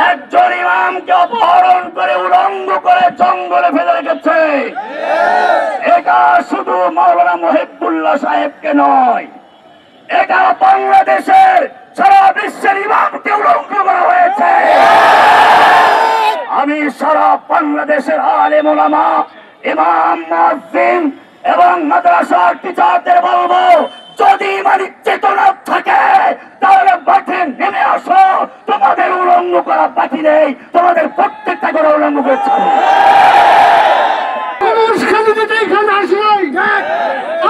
একজন ইমামকে অপহরণ করে উলঙ্গ করে জঙ্গলে ফেলে রেখেছে। এটা শুধু মাওলানা মুহিবুল্লাহ সাহেবকে নয়, এটা বাংলাদেশের সারা বিশ্বের ইমামকে উলঙ্গ করা হয়েছে। আমি সারা বাংলাদেশের আলেম ওলামা, ইমাম, মুয়াজ্জিন এবং মাদ্রাসার টিচারদের বলবো, যদি ইমানি চেতনা থাকে তাহলে মাঠে নেমে আসো। তোমাদের উলঙ্গ করা বাকি নেই, তোমাদের প্রত্যেকটা করে উলঙ্গ করছে।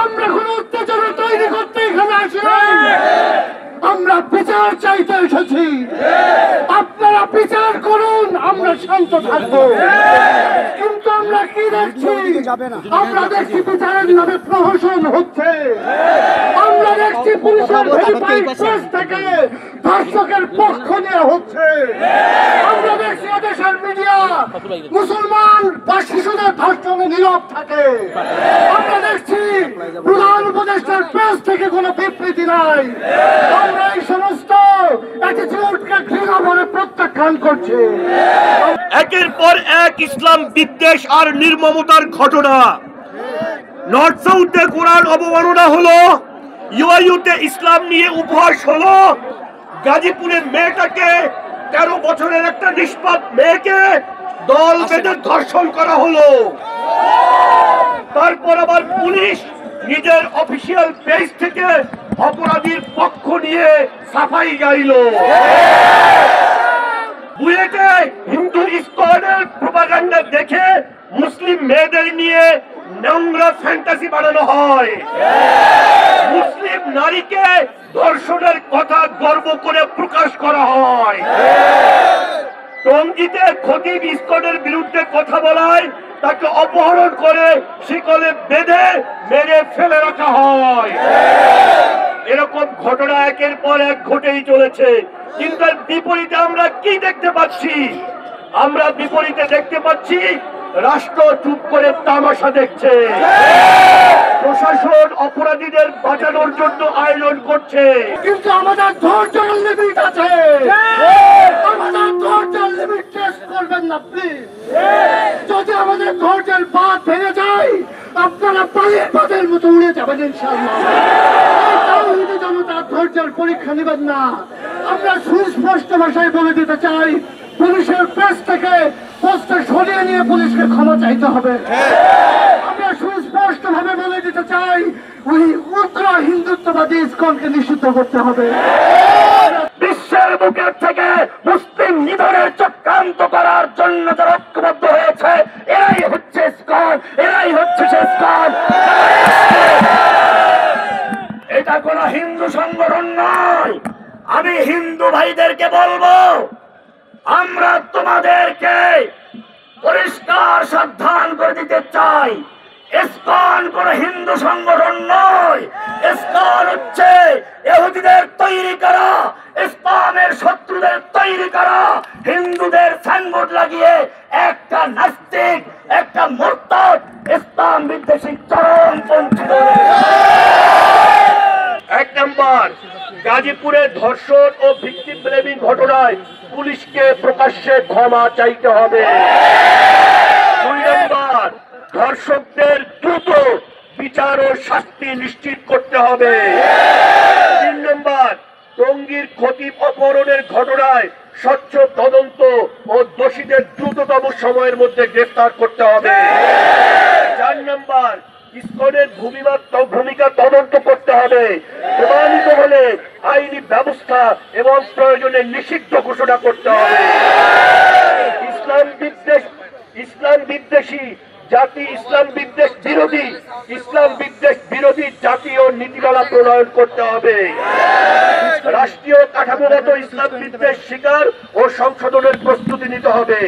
আমরা কোন অত্যাচার তৈরি করতে এখানে আসি নাই, আমরা বিচার চাইতে এসেছি। আপনারা বিচার করুন, আমরা শান্ত থাকবো। কিন্তু আমরা কি দেখছি? আমরা দেখছি বিচারের নামে প্রহসন হচ্ছে। আমরা দেখছি পুলিশের ভেরিফাইড প্রেস থেকে ধর্ষকের পক্ষ নেওয়া হচ্ছে। আমরা দেখছি দেশের মিডিয়া মুসলমান বা শিশুদের ধর্ষণে নীরব থাকে। আমরা দেখছি প্রধান উপদেষ্টার প্রেস থেকে কোনো বিবৃতি নাই। আমরা এই সমস্ত অ্যাটিটিউডকে ঘৃণা বলে প্রত্যাখ্যান করছি। একের পর এক ইসলাম বিদ্বেষ আর নির্মমতার ঘটনা। নর্থ সাউথে কোরআন অবমাননা হলো, ইউআইউতে ইসলাম নিয়ে উপহাস হলো, গাজীপুরের মেয়েটাকে 13 বছরের একটা নিষ্পাপ মেয়েকে দল বেঁধে ধর্ষণ করা হলো। তারপর আবার পুলিশ নিজের অফিসিয়াল পেজ থেকে অপরাধীর পক্ষ নিয়ে সাফাই গাইল। বুয়েটে হিন্দু ইসকনের প্রোপাগান্ডা দেখে মুসলিম মেয়েদের নিয়ে নোংরা ফ্যান্টাসি বানানো হয়। মুসলিম নারীকে ধর্ষণের কথা গর্ব করে প্রকাশ করা হয়। টঙ্গীতে খতিব ইসকনের বিরুদ্ধে কথা বলায় তাকে অপহরণ করে শিকলে বেঁধে মেরে ফেলে রাখা হয়। এরকম ঘটনা একের পর এক ঘটেই চলেছে। কিন্তু বিপরীতে আমরা কি দেখতে পাচ্ছি? আমরা বিপরীতে দেখতে পাচ্ছি রাষ্ট্র চুপ করে তামাশা দেখছে। প্রশাসন অপরাধীদের বাঁচানোর জন্য আয়োজন করছে। কিন্তু আমাদের ধৈর্যের লিমিট আছে। আমাদের ধৈর্যের লিমিট টেস্ট করবেন না প্লিজ। যদি আমাদের ধৈর্যের বাঁধ ভেঙে যায়, আপনারা পায়ের বাঁধের মতো উড়ে যাবেন ইনশাআল্লাহ। তাওহীদি জনতার ধৈর্যের পরীক্ষা নেবেন না। আমরা সুস্পষ্ট ভাষায় বলে দিতে চাই, পুলিশের প্রেস থেকে পোস্টার সরিয়ে নিয়ে পুলিশকে ক্ষমা চাইতে হবে। আমরা সুস্পষ্ট ভাবে বলে দিতে চাই, ওই উগ্র হিন্দুত্ববাদী ইসকনকে নিষিদ্ধ করতে হবে। বিশ্বের বুকের থেকে মুসলিম নিধনের চক্রান্ত করার জন্য যারা ঐক্যবদ্ধ হয়েছে, এরাই হচ্ছে ইসকন, এরাই হচ্ছে ইসকন। এটা কোন হিন্দু সংগঠন নয়। আমি হিন্দু ভাইদেরকে বলবো, আমরা তোমাদেরকে পরিষ্কার সাবধান করে দিতে চাই, ইসকন কোন হিন্দু সংগঠন নয়। ইসকন হচ্ছে ইহুদিদের তৈরি করা, ইসলামের শত্রুদের তৈরি করা, হিন্দুদের সাইনবোর্ড লাগিয়ে একটা নাস্তিক, একটা মুরতাদ, ইসলাম বিদ্বেষী চরমপন্থী। 1 নম্বর, গাজীপুরে ধর্ষণ ও ভিক্টিমপ্রেমী ঘটনায় পুলিশকে প্রকাশ্যে ক্ষমা চাইতে হবে। 2 নম্বর, ধর্ষকদের দ্রুত বিচার ও শাস্তি নিশ্চিত করতে হবে। 3 নম্বর, টঙ্গীর খতিব অপহরণের ঘটনায় স্বচ্ছ তদন্ত ও দোষীদের দ্রুততম সময়ের মধ্যে গ্রেফতার করতে হবে। 4 নম্বর, ইসকনের ভূমিকা তদন্ত করতে হবে। প্রমাণিত হলে আইনি ব্যবস্থা এবং প্রয়োজনে নিষিদ্ধ ঘোষণা করতে হবে। ইসলাম বিদ্বেষী জাতি, ইসলাম বিদ্বেষ বিরোধী জাতীয় নীতিমালা প্রণয়ন করতে হবে। রাষ্ট্রীয় কাঠামোগত ইসলাম বিদ্বেষ স্বীকার ও সংশোধনের প্রস্তুতি নিতে হবে।